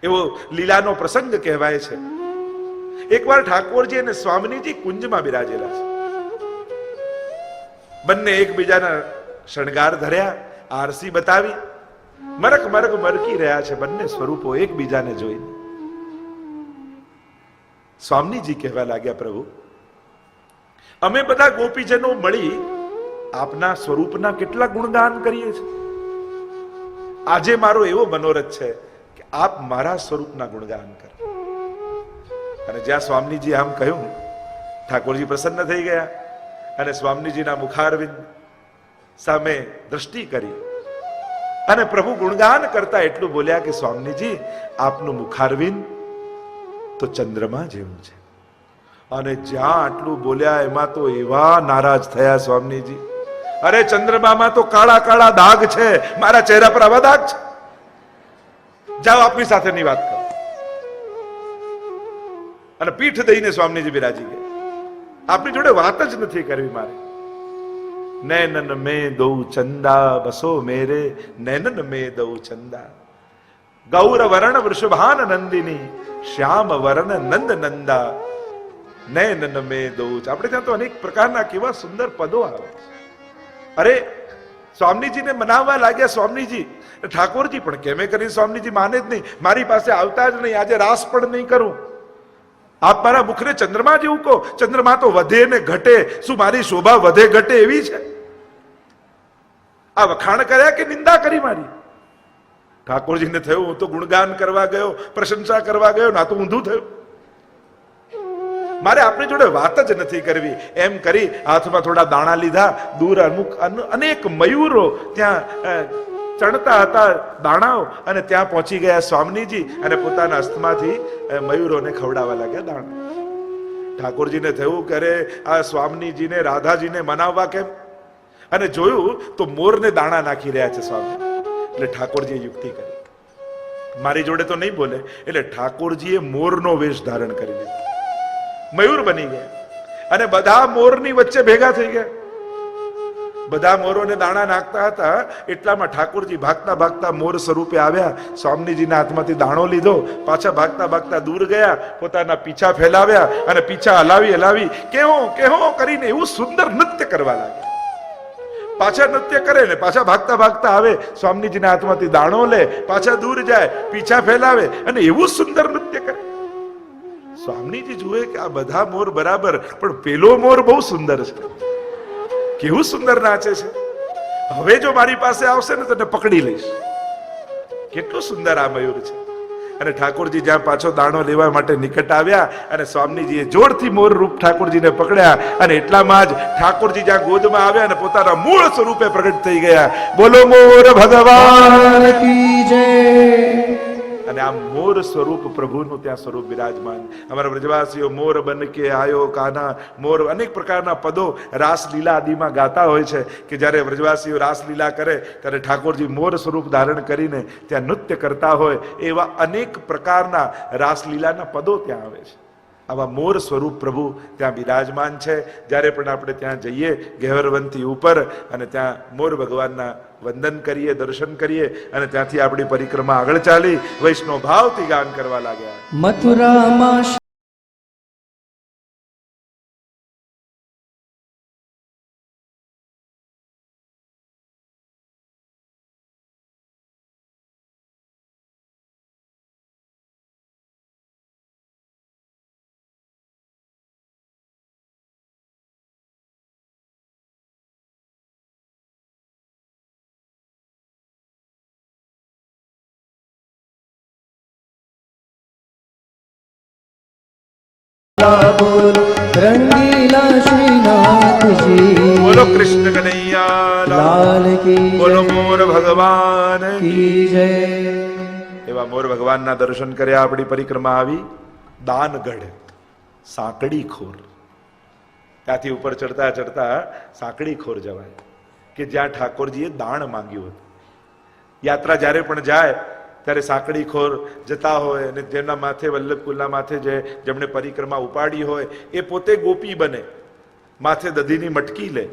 એવો લીલાનો પ્રસંગ કહેવાય છે. એકવાર ઠાકોરજી અને સ્વામિનીજી કુંજમાં બિરાજેલા છે. બંને એકબીજાના શણગાર ધર્યા, આરસી બતાવી, મરક મરક મરકી રહ્યા છે બંને સ્વરૂપો એકબીજાને જોઈને. સ્વામીજી કહેવા લાગ્યા, પ્રભુ, અમે બધા ગોપીજનો મળી આપના સ્વરૂપના કેટલા ગુણગાન કરીએ છીએ. આજે મારો એવો મનોરથ છે કે આપ મારા સ્વરૂપના ગુણગાન કરો. અને જ્યાં સ્વામીજી આમ કહ્યું, ઠાકોરજી પ્રસન્ન થઈ ગયા અને સ્વામીજીના મુખારવિંદ સામે દ્રષ્ટિ કરી અને પ્રભુ ગુણગાન કરતા એટલું બોલ્યા કે સ્વામીજી, આપનું મુખારવિંદ તો ચંદ્રમા જેવું છે. અને જ્યાં આટલું બોલ્યા એમાં તો એવા નારાજ થયા સ્વામીજી, અરે ચંદ્રમામાં તો કાળા કાળા દાગ છે, મારા ચહેરા પર આવા દાગ છે, જાઓ આપની સાથેની વાત કરો. અને પીઠ દઈને સ્વામીજી બિરાજી ગયા. આપની જોડે વાત જ નથી કરવી મારે. નૈનન મેં દઉ ચંદા બસો મેરે, નૈનન મેં દઉ ચંદા. ગૌર વરણ વૃષભાન નંદિની, શ્યામ વરણ નંદ નંદા. નૈનન મેં દઉ. આપણે ત્યાં તો અનેક પ્રકારના કેવા સુંદર પદો આવે. અરે સ્વામીજીને મનાવવા લાગ્યા સ્વામીજી. ઠાકોરજી પણ કેમે કરી સ્વામીજી માને જ નહીં, મારી પાસે આવતા જ નહીં, આજે રાસ પણ નહીં કરું. આપ મારા મુખને ચંદ્રમા જેવું કહો. ચંદ્રમા તો વધે ને ઘટે, શું મારી શોભા વધે ઘટે એવી છે? આ વખાણ કર્યા કે નિંદા કરી મારી? ઠાકોરજીને થયું હું તો ગુણગાન કરવા ગયો, પ્રશંસા કરવા ગયો, ના તો ઊંધું થયું. મારે આપણી જોડે વાત જ નથી કરવી. એમ કરી હાથમાં થોડા દાણા લીધા. દૂર અનેક મયુરો ત્યાં ચણતા હતા દાણાઓ, અને ત્યાં પહોંચી ગયા સ્વામીજી અને પોતાના હસ્તમાંથી મયુરોને ખવડાવવા લાગ્યા દાણા. ઠાકોરજીને થયું કે અરે આ સ્વામીજીને રાધાજીને મનાવવા કેમ? અને જોયું તો મોરને દાણા નાખી રહ્યા છે સ્વામી. એટલે ઠાકોરજીએ યુક્તિ કરી, મારી જોડે તો નહીં બોલે. એટલે ઠાકોરજીએ મોરનો વેશ ધારણ કરી લીધો, મયુર બની ગયા અને બધા મોરની વચ્ચે ભેગા થઈ ગયા. બધા મોરોને દાણા નાખતા હતા. એટલામાં ઠાકોરજી ભાગતા ભાગતા મોર સ્વરૂપે આવ્યા. સ્વામીજીના હાથમાંથી દાણો લીધો, પાછા ભાગતા ભાગતા દૂર ગયા, પોતાના પીછા ફેલાવ્યા અને પીછા હલાવી હલાવી કેહો કેહો કરીને એવું સુંદર નૃત્ય કરવા લાગ્યા. પાછા નૃત્ય કરે ને પાછા ભાગતા ભાગતા આવે, સ્વામીજીના હાથમાંથી દાણો લે, પાછા દૂર જાય, પીછા ફેલાવે અને એવું સુંદર નૃત્ય કરે. સ્વામીજી જુએ કે આ બધા મોર બરાબર, પણ પેલો મોર બહુ સુંદર છે, કેવું સુંદર નાચે છે. હવે જો મારી પાસે આવશે ને તને પકડી લઈશ. કેટલું સુંદર આ મયુર છે. અને ઠાકોરજી જ્યાં પાછો દાણો લેવા માટે નિકટ આવ્યા અને સ્વામીજીએ જોરથી મોર રૂપ ઠાકોરજીને પકડ્યા અને એટલામાં જ ઠાકોરજી જ્યાં ગોદમાં આવ્યા અને પોતાના મૂળ સ્વરૂપે પ્રગટ થઈ ગયા. બોલો મોર ભગવાન કી જય. અને આ મોર સ્વરૂપ પ્રભુનું ત્યાં સ્વરૂપ બિરાજમાન. અમારા વ્રજવાસીઓ મોર બન કે આયો કાના, મોર અનેક પ્રકારના પદો રાસલીલા આદિમાં ગાતા હોય છે કે જ્યારે વ્રજવાસીઓ રાસલીલા કરે ત્યારે ઠાકોરજી મોર સ્વરૂપ ધારણ કરીને ત્યાં નૃત્ય કરતા હોય એવા અનેક પ્રકારના રાસલીલાના પદો ત્યાં આવે છે. આવા મોર સ્વરૂપ પ્રભુ ત્યાં બિરાજમાન છે. જ્યારે પણ આપણે ત્યાં જઈએ ગહેવરવંતી ઉપર અને ત્યાં મોર ભગવાનના વંદન કરીએ, દર્શન કરીએ અને ત્યાંથી આપણી પરિક્રમા આગળ ચાલી વૈષ્ણવ ભાવથી ગાન કરવા લાગ્યા. મથુરામાં રંગીલા શ્રીનાથજી, બોલો કૃષ્ણ કનૈયા લાલ કી, બોલો મોર ભગવાન કી જય. એવા મોર ભગવાનના દર્શન કર્યા. આપણી પરિક્રમા આવી દાનગઢ સાંકડી ખોર. ત્યાંથી ઉપર ચડતા ચડતા સાંકડી ખોર જવાય કે જ્યાં ઠાકોરજીએ દાણ માંગ્યું હતું. યાત્રા જ્યારે પણ જાય ત્યારે સાંકડી ખોર જતા હોય અને જેમના માથે વલ્લભકુલના માથે જેમણે પરિક્રમા ઉપાડી હોય એ પોતે ગોપી બને, માથે દધીની મટકી લે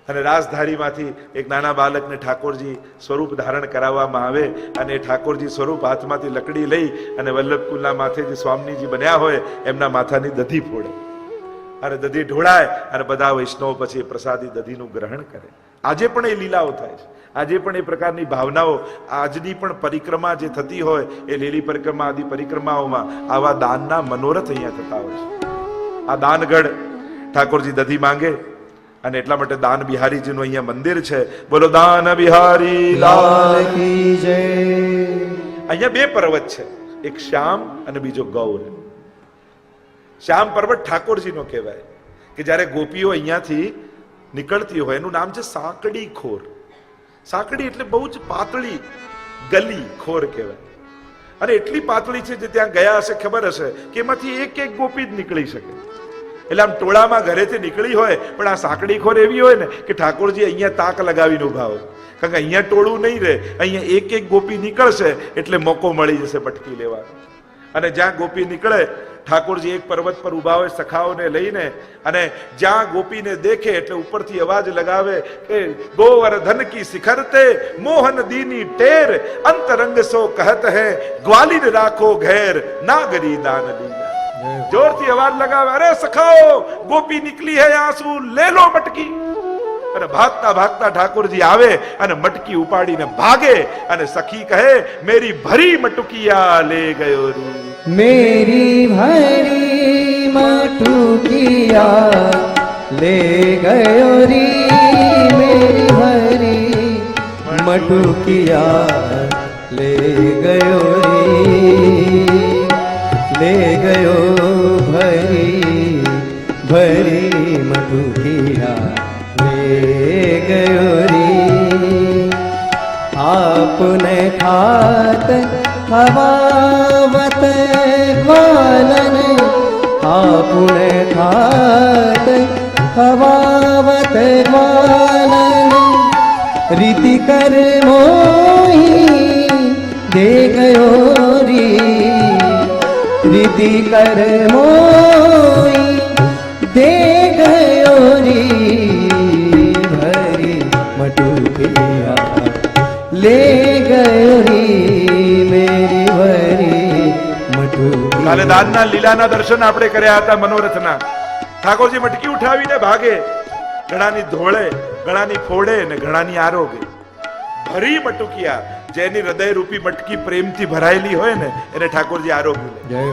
અને રાજધારીમાંથી એક નાના બાળકને ઠાકોરજી સ્વરૂપ ધારણ કરાવવામાં આવે અને એ ઠાકોરજી સ્વરૂપ હાથમાંથી લકડી લઈ અને વલ્લભકુલના માથે જે સ્વામીજી બન્યા હોય એમના માથાની દધી ફોડે અને દધી ઢોળાય અને બધા વૈષ્ણવ પછી એ પ્રસાદી દધીનું ગ્રહણ કરે. આજે પણ એ લીલાઓ થાય છે, આજે પણ એ પ્રકારની ભાવનાઓ, આજની પણ પરિક્રમા જે થતી હોય એ લીલી પરિક્રમા આદિ પરિક્રમાઓમાં આવા દાનના મનોરથ અહીંયા થતા હોય છે. આ દાનગઢ ઠાકોરજી દધી માંગે અને એટલા માટે દાન બિહારીજીનું અહીંયા મંદિર છે. બોલો દાન બિહારી લાલ કી જય. અહીંયા બે પર્વત છે, એક શ્યામ અને બીજો ગૌર. શ્યામ પર્વત ઠાકોરજીનો કહેવાય કે જ્યારે ગોપીઓ અહીંયાથી નીકળતી હોય એનું નામ છે સાંકડી ખોર. સાંકડી એટલે બહુ જ પાતળી ગલી ખોર કહેવાય. અને એટલી પાતળી છે જે ત્યાં ગયા હશે ખબર હશે કે એમાંથી એક એક ગોપી જ નીકળી શકે. એટલે આમ ટોળામાં ઘરેથી નીકળી હોય પણ આ સાંકડી ખોર એવી હોય ને કે ઠાકોરજી અહીંયા તાક લગાવીને ઉભા હોય, કારણ કે અહીંયા ટોળું નહીં રહે, અહીંયા એક એક ગોપી નીકળશે એટલે મોકો મળી જશે પટકી લેવાનો. અને જ્યાં ગોપી નીકળે ઠાકોરજી એક પર્વત પર ઉભા હોય સખાઓને લઈને, અને જ્યાં ગોપીને દેખે એટલે ઉપરથી અવાજ લગાવે કે ગોવર્ધન કી શિખરતે મોહન દીની ટેર અંતરંગ સો કહત હૈ ગ્વાલિન રાખો ઘેર નાગરી દાન લીલા. જોરથી અવાજ લગાવે, અરે સખાઓ ગોપી નીકળી હૈ આંસુ લે લો મટકી. અને ભાગતા ભાગતા ઠાકોરજી આવે અને મટકી ઉપાડીને ભાગે અને સખી કહે મેરી ભરી મટુકિયા લે ગયો રી. मेरी भरी मटुकिया ले गयो री. मेरी भरी मटुकिया ले गयो री. ले गयो भरी भरी मटुकिया ले गयो री. आपने खात खवावत ग्वालन, आपने खात खवावत ग्वालन. रीति कर मोही दे गयो री. रीति कर मोही दे गयो री. भरी मटुकिया ले गयो री. मेरी भरी मटुकिया. કાલે દાનના લીલાના દર્શન આપણે કર્યા હતા મનોરથના. ઠાકોરજી મટકી ઉઠાવીને ભાગે, ઘણાની ધોળે, ઘણાની ફોડે ને ઘણાની આરોગે. ભરી મટુકિયા, જેની હૃદય રૂપી મટકી પ્રેમથી ભરાયેલી હોય ને એને ઠાકોરજી આરોગી લે.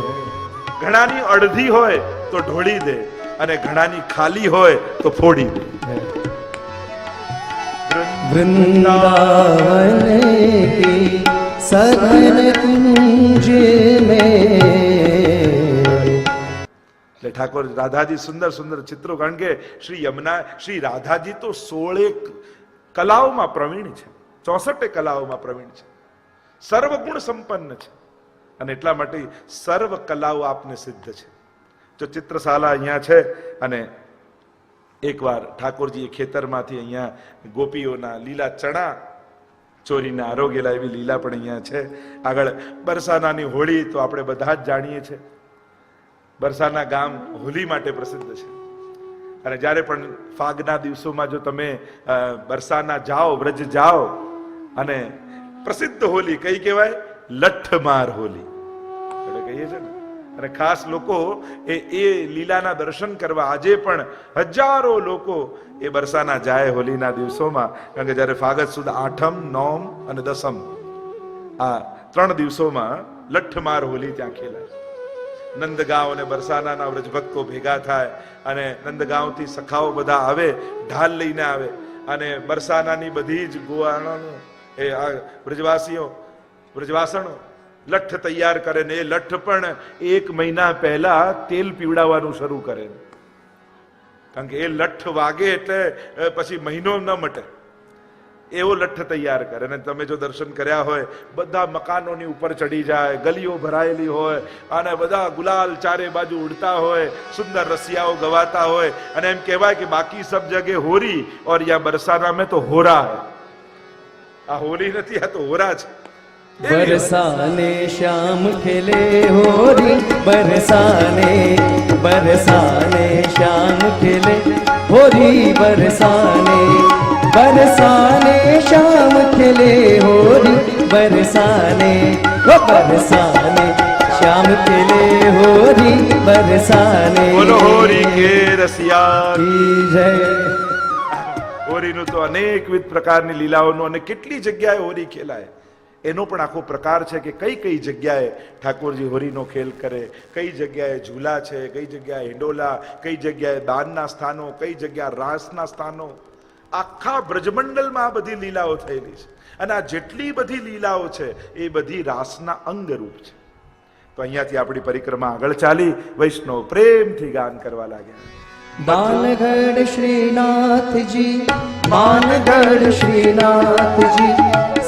ઘણાની અડધી હોય તો ઢોળી દે અને ઘણાની ખાલી હોય તો ફોડી દે. वृंदावन की सघन कुंज में. એટલે ઠાકોર રાધાજી સુંદર સુંદર ચિત્રો, કારણ કે શ્રી યમુના શ્રી રાધાજી તો 16 કલાઓમાં પ્રવીણ છે, 64 કલાઓમાં પ્રવીણ છે, સર્વગુણ સંપન્ન છે અને એટલા માટે સર્વ કલાઓ આપને સિદ્ધ છે. જો ચિત્રશાલા અહીંયા છે અને એકવાર ઠાકોરજી એ ખેતરમાંથી અહીંયા ગોપીઓના લીલા ચણા ચોરીને આરોગેલા એવી લીલા પણ અહીંયા છે. આગળ બરસાનાની હોળી તો આપણે બધા જ જાણીએ છીએ. બરસાના ગામ હોલી માટે પ્રસિદ્ધ છે અને જ્યારે પણ ફાગના દિવસોમાં જો તમે બરસાના જાઓ, વ્રજ જાઓ અને પ્રસિદ્ધ હોલી કઈ કહેવાય? લઠ્ઠમાર હોલી એટલે કહીએ છે ને. અને ખાસ લોકો એ લીલાના દર્શન કરવા આજે પણ હજારો લોકો એ બરસાના જાય હોલીના દિવસોમાં, કારણ કે જ્યારે ફાગત સુદ 8મ, 9મ અને 10મ આ 3 દિવસોમાં લઠ્ઠમાર હોલી ત્યાં ખેલાય. નંદગાંવ અને બરસાનાના વ્રજભક્તો ભેગા થાય અને નંદગાંવથી સખાઓ બધા આવે, ઢાલ લઈને આવે અને બરસાનાની બધી જ ગોવાણોનું એ આ વ્રજવાસીઓ વ્રજવાસણો લઠ્ઠ તૈયાર કરે ને એ લઠ્ઠ પણ 1 મહિના પહેલા તેલ પીવડાવવાનું શરૂ કરે, કારણ કે એ લઠ્ઠ વાગે એટલે પછી મહિનો ન મટે એવો લઠ્ઠ તૈયાર કરે. અને તમે જો દર્શન કર્યા હોય, બધા મકાનોની ઉપર ચડી જાય, ગલીઓ ભરાયેલી હોય અને બધા ગુલાલ ચારે બાજુ ઉડતા હોય, સુંદર રસિયાઓ ગવાતા હોય અને એમ કહેવાય કે બાકી સબ જગે હોરી और यहाँ बरसाना में तो होरा है. આ હોલી નથી, આ તો હોરા છે. बरसाने श्याम खेले होरी बरसाने बरसाने श्याम खेले होरी बरसाने बरसाने श्याम खेले होरी बरसाने वो बरसाने श्याम खेले होरी बरसाने બોલો હોરી કે રસિયા की जय હોરીનું તો અનેકવિધ પ્રકારની લીલાઓનું અને કેટલી જગ્યાએ હોરી ખેલાય એનો પણ આખો પ્રકાર છે કે કઈ કઈ જગ્યાએ ઠાકોરજી હોરીનો ખેલ કરે, કઈ જગ્યાએ ઝૂલા છે, કઈ જગ્યાએ હિંડોલા, કઈ જગ્યાએ દાનના સ્થાનો, કઈ જગ્યા રાસના સ્થાનો. આખા બ્રજમંડલમાં આ બધી લીલાઓ થયેલી છે અને આ જેટલી બધી લીલાઓ છે એ બધી રાસના અંગરૂપ છે. તો અહીંયાથી આપણી પરિક્રમા આગળ ચાલી, વૈષ્ણવ પ્રેમથી ગાન કરવા લાગ્યા. दानगढ़ श्रीनाथ जी मानगढ़ श्रीनाथ जी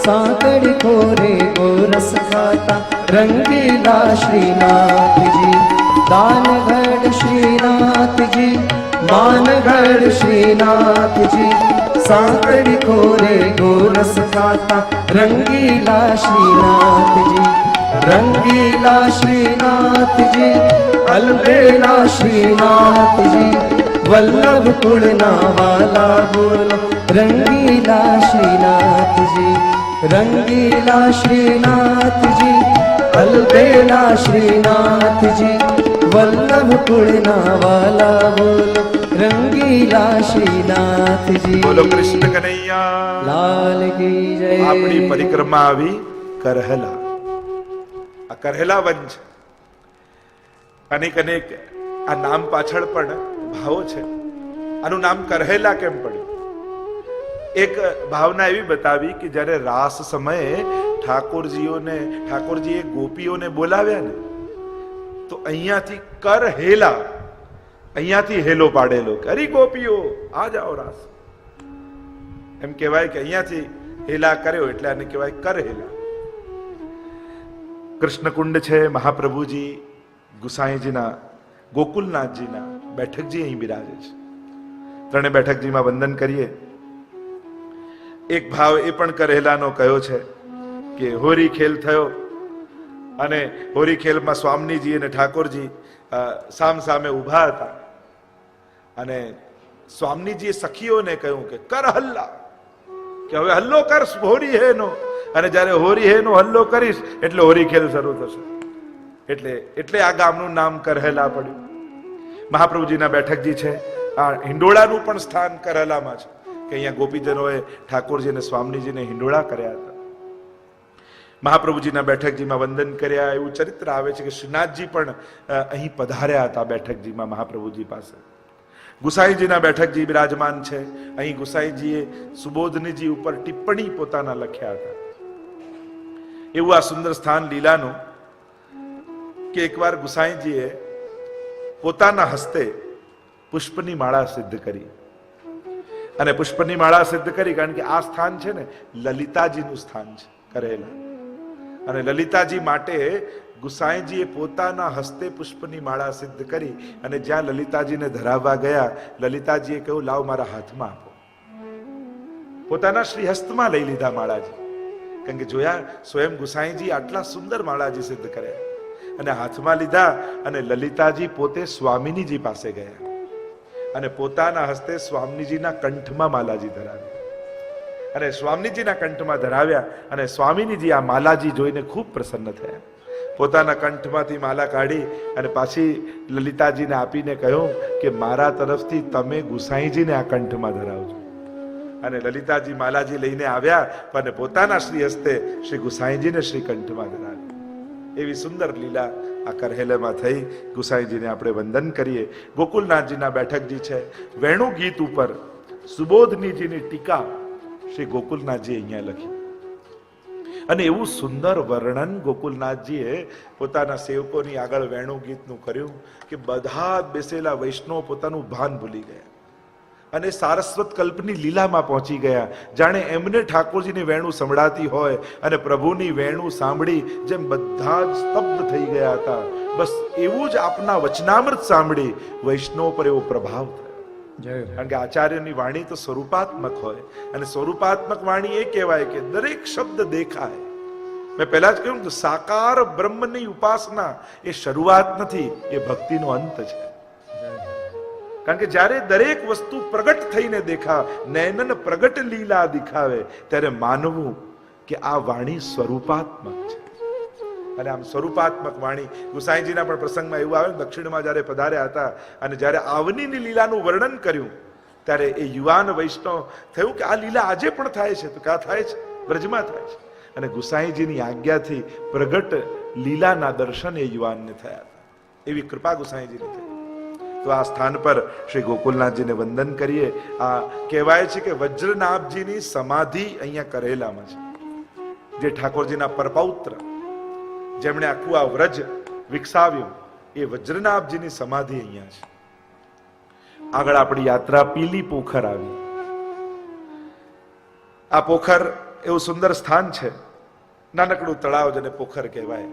सागर खोरे गोरस खाता रंगीला श्रीनाथ जी दानगढ़ श्रीनाथ जी मानगढ़ श्रीनाथ जी सागर खोरे गोरस खाता रंगीला श्रीनाथ जी रंगीला श्रीनाथ जी अलबेला श्रीनाथ जी वल्लभ कुलना वाला बोलो रंगीला श्रीनाथ जी रंगीला श्रीनाथ जी अलबेला श्रीनाथ जी वल्लभ कुलना वाला बोलो रंगीला श्रीनाथ जी બોલો કૃષ્ણ કનૈયા लाल की जय. આપણી પરિક્રમા આવી કરહલા. આ કરહલા વન છે. અનેક અનેક આ નામ પાછળ પણ ભાવો છે. આનું નામ કરહેલા કેમ પડ્યું? એક ભાવના એવી બતાવી કે જ્યારે રાસ સમયે ઠાકોરજીએ ગોપીઓને બોલાવ્યા ને તો અહીંયાથી કરહેલા, અહીંયાથી હેલો પાડેલો કે અરે ગોપીઓ આ જાઓ રાસ, એમ કહેવાય કે અહીંયાથી હેલા કર્યો એટલે આને કહેવાય કરહેલા. કૃષ્ણકુંડ છે, મહાપ્રભુજી ગુસાઈજીના ગોકુલનાથજીના બેઠકજી અહીં બિરાજે છે. ત્રણે બેઠકજીમાં વંદન કરીએ. એક ભાવ એ પણ કરેલાનો કયો છે કે હોરી ખેલ થયો અને હોરી ખેલમાં સ્વામીજી અને ઠાકોરજી સામ સામે ઊભા હતા અને સ્વામીજીએ સખીઓને કહ્યું કે કર હલ્લા, કે હવે હલ્લો કર હોરી હેનો, અને જ્યારે હોરી હેનો હલ્લો કરીશ એટલે હોરી ખેલ શરૂ થશે. એટલે આ ગામનું નામ કરહેલા પડ્યું. મહાપ્રભુજીના બેઠકજી છે. આ હિંડોળાનું પણ સ્થાન કરહેલામાં છે કે અહીંયા ગોપીજનોએ ઠાકોરજી અને સ્વામીજીને હિંડોળા કર્યા હતા. મહાપ્રભુજીના બેઠકજીમાં વંદન કર્યા એવું ચરિત્ર આવે છે કે શ્રીનાથજી પણ અહીં પધાર્યા હતા બેઠકજીમાં મહાપ્રભુજી પાસે. ગુસાઈજીના બેઠકજી બિરાજમાન છે. અહીં ગુસાઈજીએ સુબોધનીજી ઉપર ટિપ્પણી પોતાના લખ્યા હતા. એવું આ સુંદર સ્થાન લીલાનું કે એકવાર ગુસાઈજીએ પોતાના હસ્તે પુષ્પની માળા સિદ્ધ કરી. અને પુષ્પની માળા સિદ્ધ કરી કારણ કે આ સ્થાન છે ને લલિતાજીનું સ્થાન છે કરેલા, અને લલિતાજી માટે ગુસાઈજીએ પોતાના હસ્તે પુષ્પની માળા સિદ્ધ કરી અને જ્યાં લલિતાજીને ધરાવવા ગયા લલિતાજીએ કહ્યું લાવ મારા હાથમાં આપો. પોતાના શ્રી હસ્તમાં લઈ લીધા માળાજી, કારણ કે જોયા સ્વયં ગુસાઈજી આટલા સુંદર માળાજી સિદ્ધ કર્યા અને હાથમાં લીધા અને લલિતાજી પોતે સ્વામિનીજી પાસે ગયા અને પોતાના હસ્તે સ્વામીજીના કંઠમાં માલાજી ધરાવ્યા અને સ્વામીજીના કંઠમાં ધરાવ્યા અને સ્વામીજી આ માલાજી જોઈને ખૂબ પ્રસન્ન થયા. પોતાના કંઠમાંથી માલા કાઢી અને પાછી લલિતાજીને આપીને કહ્યું કે મારા તરફથી તમે ગુસાઈજીને આ કંઠમાં ધરાવજો. અને લલિતાજી માલાજી લઈને આવ્યા અને પોતાના શ્રી હસ્તે શ્રી ગુસાઈજીને શ્રી કંઠમાં ધરાવ્યા. એવી સુંદર લીલા આ કરહેલામાં થઈ. ગુસાઈજીને આપણે વંદન કરીએ. ગોકુલનાથજીના બેઠકજી છે. વેણુ ગીત ઉપર સુબોધનીજીની ટીકા શ્રી ગોકુલનાથજી અહીંયા લખી અને એવું સુંદર વર્ણન ગોકુલનાથજીએ પોતાના સેવકોની આગળ વેણુ ગીતનું કર્યું કે બધા બેસેલા વૈષ્ણવ પોતાનું ભાન ભૂલી ગયા અને સારસ્વત કલ્પની લીલામાં પહોંચી ગયા. જાણે એમને ઠાકોરજીની વેણુ સંભળાતી હોય અને પ્રભુની વેણુ સાંભળી જેમ બધા જ સ્તબ્ધ થઈ ગયા હતા. બસ એવું જ આપના વચનામૃત સાંભળી વૈષ્ણવ પર એવો પ્રભાવ થયો. કારણ કે આચાર્યની વાણી તો સ્વરૂપાત્મક હોય અને સ્વરૂપાત્મક વાણી એ કહેવાય કે દરેક શબ્દ દેખાય મેં પહેલા જ કહ્યું કે સાકાર બ્રહ્મની ઉપાસના એ શરૂઆત નથી, એ ભક્તિનો અંત છે. કારણ કે જ્યારે દરેક વસ્તુ પ્રગટ થઈને દેખાય, નયનન પ્રગટ લીલા દેખાવે, ત્યારે માનવું કે આ વાણી સ્વરૂપાત્મક છે. અને આમ સ્વરૂપાત્મક વાણી ગુસાઈજીના પણ પ્રસંગમાં એવું આવે, દક્ષિણમાં જ્યારે પધાર્યા હતા અને જ્યારે આવનીની લીલાનું વર્ણન કર્યું, ત્યારે એ યુવાન વૈષ્ણવ થયું કે આ લીલા આજે પણ થાય છે. તો ક્યાં થાય છે? બ્રજમાં થાય છે. અને ગુસાઈજીની આજ્ઞાથી પ્રગટ લીલાના દર્શન એ યુવાનને થયા હતા. એવી કૃપા ગુસાઈજીની થઈ. તો આ સ્થાન પર શ્રી ગોકુલનાથજીને વંદન કરીએ. આ કહેવાય છે કે વજ્રનાભજીની સમાધિ અહીંયા કરેલામાં છે, જે ઠાકોરજીના પરપૌત્ર, જેમણે આખું આ વ્રજ વિકસાવ્યું, એ વજ્રનાભજીની સમાધિ અહીંયા છે. આગળ આપણી યાત્રા પીલી પોખર આવી. આ પોખર એવું સુંદર સ્થાન છે, નાનકડું તળાવ જેને પોખર કહેવાય.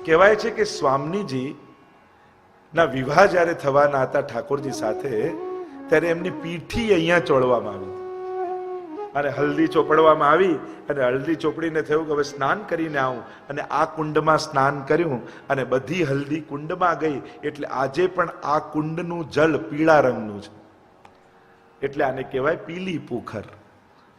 કહેવાય છે કે સ્વામીજી ના વિવાહ જ્યારે થવાના હતા ઠાકોરજી સાથે, ત્યારે એમની પીઠી અહીંયા ચોળવામાં આવી અને હલ્દી ચોપડવામાં આવી. અને હલ્દી ચોપડીને થયું કે હવે સ્નાન કરીને આવું, અને આ કુંડમાં સ્નાન કર્યું અને બધી હલ્દી કુંડમાં ગઈ. એટલે આજે પણ આ કુંડનું જળ પીળા રંગનું છે. એટલે આને કહેવાય પીલી પોખર,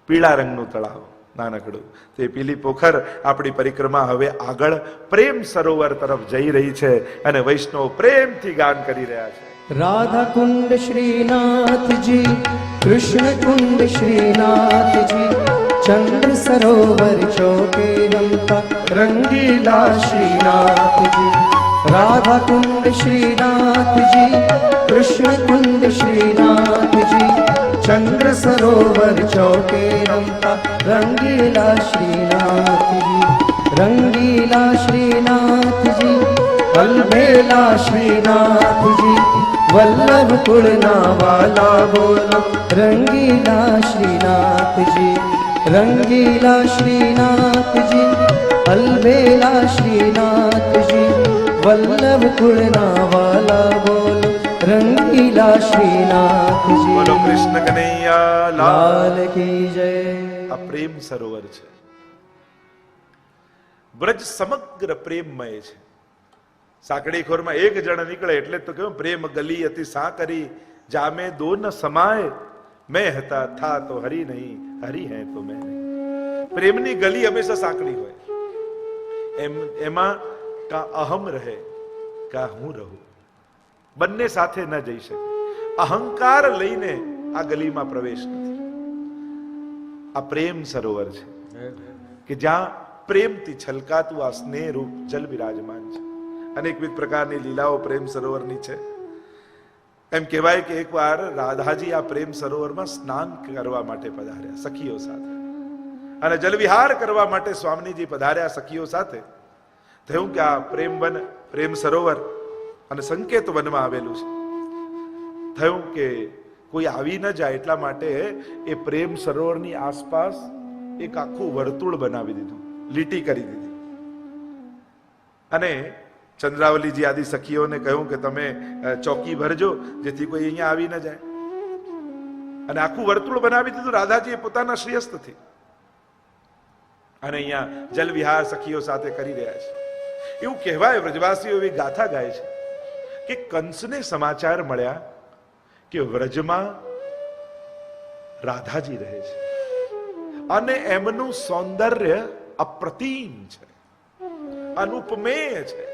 પીળા રંગનું તળાવ નાનકડું. તે પીલી પોખર આપણી પરિક્રમા હવે આગળ પ્રેમ સરોવર તરફ જઈ રહી છે અને વૈષ્ણવ પ્રેમથી ગાન કરી રહ્યા છે. राधा कुंड श्रीनाथ जी, कृष्ण कुंड श्रीनाथ जी, चंद्र सरोवर चौके रमता रंगीला श्रीनाथ जी. राधा कुंड श्रीनाथ जी, कृष्ण कुंड श्रीनाथ जी, चंद्र सरोवर चौके रमता रंगीला श्रीनाथ जी. रंगीला श्रीनाथ जी, अलबेला श्रीनाथ जी, वल्लभ कुलना वाला बोलो रंगीला श्रीनाथ जी. रंगीला श्रीनाथ जी, अलबेला श्रीनाथ जी, वल्लभ कुलना वाला बोलो रंगीला श्रीनाथ जी. બોલો કૃષ્ણ કનૈયા લાલ કી જય. આ પ્રેમ સરોવર છે. બ્રજ સમગ્ર પ્રેમમય છે. સાંકડી ખોરમાં એક જણ નીકળે એટલે તો કેવું, પ્રેમ ગલી અતિ સાંકરી, જામે દો ન સમાય, મેં હતા થા તો હરી નહીં, હરી હૈ તો મેં નહીં. પ્રેમની ગલી હંમેશા સાંકડી હોય. એમાં કા અહમ રહે કા હું રહું, બંને સાથે ન જઈ શકે. અહંકાર લઈને આ ગલીમાં પ્રવેશ નથી. આ પ્રેમ સરોવર છે કે જ્યાં પ્રેમથી છલકાતું આ સ્નેહ રૂપ જલ બિરાજમાન છે. અનેકવિધ પ્રકારની લીલાઓ પ્રેમ સરોવરની છે. એમ કહેવાય કે એકવાર રાધાજી આ પ્રેમ સરોવરમાં સ્નાન કરવા માટે પધાર્યા સખીઓ સાથે, અને જલવિહાર કરવા માટે સ્વામીજી પધાર્યા સખીઓ સાથે. થયું કે આ પ્રેમ વન, પ્રેમ સરોવર અને સંકેત વનમાં આવેલું છે. થયું કે કોઈ આવી ન જાય એટલા માટે એ પ્રેમ સરોવરની આસપાસ એક આખું વર્તુળ બનાવી દીધું, લીટી કરી દીધી. અને ચંદ્રાવલીજી આદિ સખીઓને કહ્યું કે તમે ચોકી ભરજો જેથી કોઈ અહીંયા આવી ન જાય. અને આખું વર્તુળ બનાવી દીધું રાધાજીએ પોતાના શ્રેયસ્તથી. અને અહીંયા જલ વિહાર સખીઓ સાથે કરી રહ્યા છે. એવું કહેવાય, વ્રજવાસીઓ એવી ગાથા ગાય છે કે કંસને સમાચાર મળ્યા કે વ્રજમાં રાધાજી રહે છે અને એમનું સૌંદર્ય અપ્રતિમ છે, અનુપમેય છે.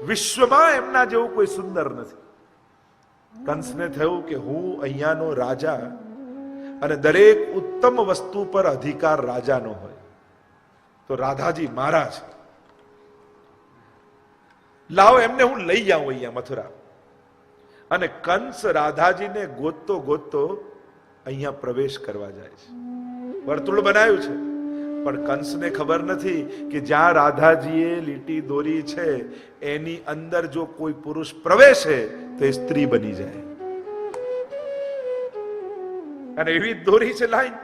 વિશ્વમાં એમના જેવું કોઈ સુંદર નથી. કંસને થયું કે હું અહીંયાનો રાજા અને દરેક ઉત્તમ વસ્તુ પર અધિકાર રાજાનો હોય, તો રાધાજી મારા છે, લાવો એમને હું લઈ જાઉં અહીંયા મથુરા. અને કંસ રાધાજીને ગોતતો ગોતતો અહીંયા પ્રવેશ કરવા જાય છે. વર્તુળ બનાવ્યું છે, પણ કંસને ખબર નથી કે જ્યાં રાધાજીએ લીટી દોરી છે એની અંદર જો કોઈ પુરુષ પ્રવેશે તો એ સ્ત્રી બની જાય. અને એવી દોરી છે લાઈન.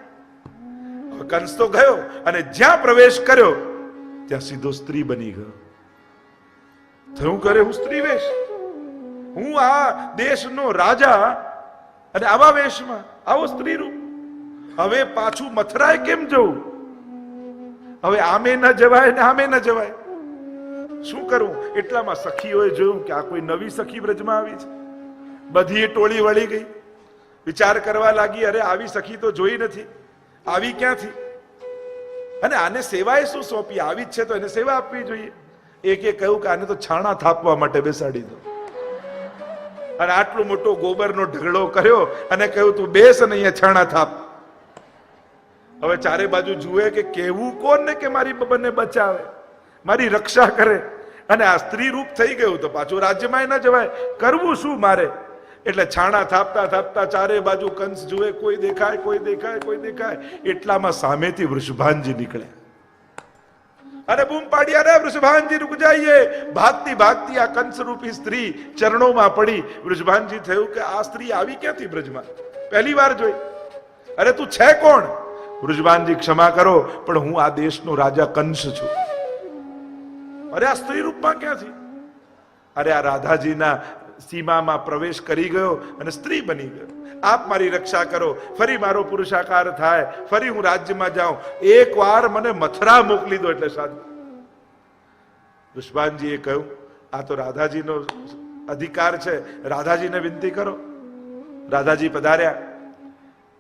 કંસ તો ગયો અને જ્યાં પ્રવેશ કર્યો ત્યાં સીધો સ્ત્રી બની ગયો. થયું કરે હું સ્ત્રી વેશ, હું આ દેશનો રાજા અને આવા વેશમાં, આવો સ્ત્રી રૂપ. હવે પાછું મથરાએ કેમ જવું? હવે આમે ન જવાય ને આમે ન જવાય, શું કરવું? એટલામાં સખીઓએ જોયું કે આ કોઈ નવી સખી બ્રજમાં આવી છે. બધી ટોળી વળી ગઈ, વિચાર કરવા લાગી, અરે આવી સખી તો જોઈ નથી, આવી ક્યાંથી? અને આને સેવાએ શું સોંપી? આવી જ છે તો એને સેવા આપવી જોઈએ. એકે કહ્યું કે આને તો છાણા થાપવા માટે બેસાડી દો. અને આટલો મોટો ગોબરનો ઢગલો કર્યો અને કહ્યું તું બેસ અને અહીંયા છાણા થાપ. હવે ચારે બાજુ જુએ કે કેવું કોણ ને કે મારી બબનને બચાવે, મારી રક્ષા કરે. અને આ સ્ત્રી રૂપ થઈ ગયું તો પાછું રાજ્યમાં ન જવાય, કરવું શું મારે? એટલે છાણા થાપતા થાપતા ચારે બાજુ કંસ જુએ, કોઈ દેખાય, કોઈ દેખાય, કોઈ દેખાય. એટલામાં સામેથી વૃષભાનજી નીકળ્યા અને બૂમ પાડી, અરે વૃષભાનજી રૂક જાઈએ. ભાગતી ભાગતી આ કંસ રૂપી સ્ત્રી ચરણોમાં પડી. વૃષભાનજી થયું કે આ સ્ત્રી આવી ક્યાંથી બ્રજમાં? પહેલી વાર જોઈ. અરે તું છે કોણ? વૃષભાનજી ક્ષમા કરો, પણ હું આ દેશનો રાજા કંસ છું. અરે આ સ્ત્રી રૂપમાં ક્યાંથી? અરે આ રાધાજીના સીમામાં પ્રવેશ કરી ગયો અને સ્ત્રી બની ગયો. આપ મારી રક્ષા કરો, ફરી મારો પુરુષાકાર થાય, ફરી હું રાજ્યમાં જાઉં. એક વાર મને મથુરા મોકલી દો એટલે સાધુ. વૃષભાનજીએ કહ્યું આ તો રાધાજીનો અધિકાર છે, રાધાજીને વિનંતી કરો. રાધાજી પધાર્યા,